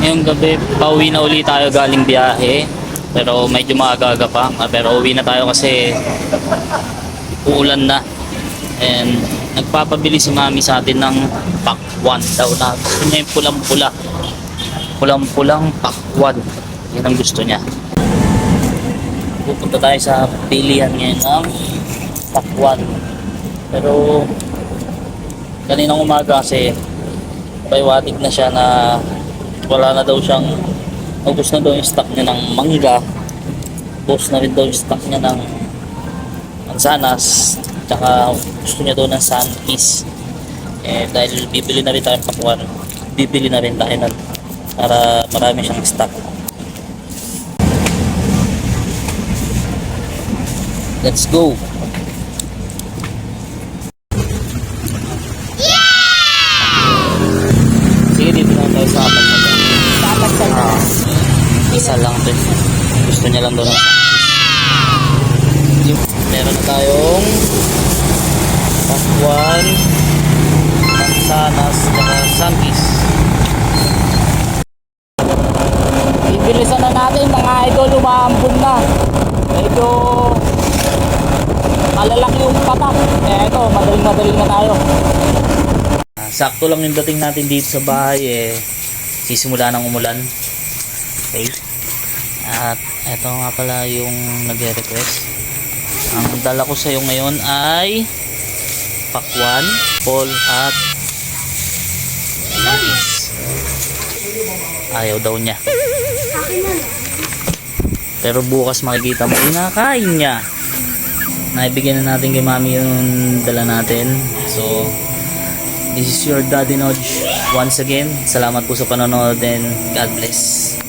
Ngayong gabi, pauwi na uli tayo galing biyahe. Pero medyo maaga-aga pa. Pero uwi na tayo kasi uulan na. And nagpapabili si mami sa atin ng pakwan daw na. Gusto niya yung pulang-pula. Pulang-pulang pakwan. Yan ang gusto niya. Pupunta tayo sa pilihan ngayon ng pakwan. Pero kaninang umaga kasi paiwatig na siya na wala na daw siyang ubos na daw yung stock niya ng mangga, ubos na rin daw yung stock niya ng mansanas, tsaka gusto niya daw ng sunkiss. Dahil bibili na rin tayo ng pakwan, bibili na rin tayo ng para marami siyang stock. Let's go. Sige, dito lang tayo sa apat na to. Isa lang to. Gusto niya lang doon ng sunkiss. Meron na tayong pakwan, mansanas, tsaka sunkiss. Ibilisan na natin mga idol, umaambon na. Medyo malalaki yung patak. Ito, madaling na tayo. Sakto lang yung dating natin dito sa bahay sisimula ng umulan. Okay. At eto nga pala yung nagre-request. Ang dala ko sa iyo ngayon ay pakwan, pol at sunkiss. Ayaw daw niya. Pero bukas makikita mo inakain niya. Naibigyan na natin kay mami yung dala natin. So this is your Daddy Nodge once again. Salamat po sa panonood and God bless.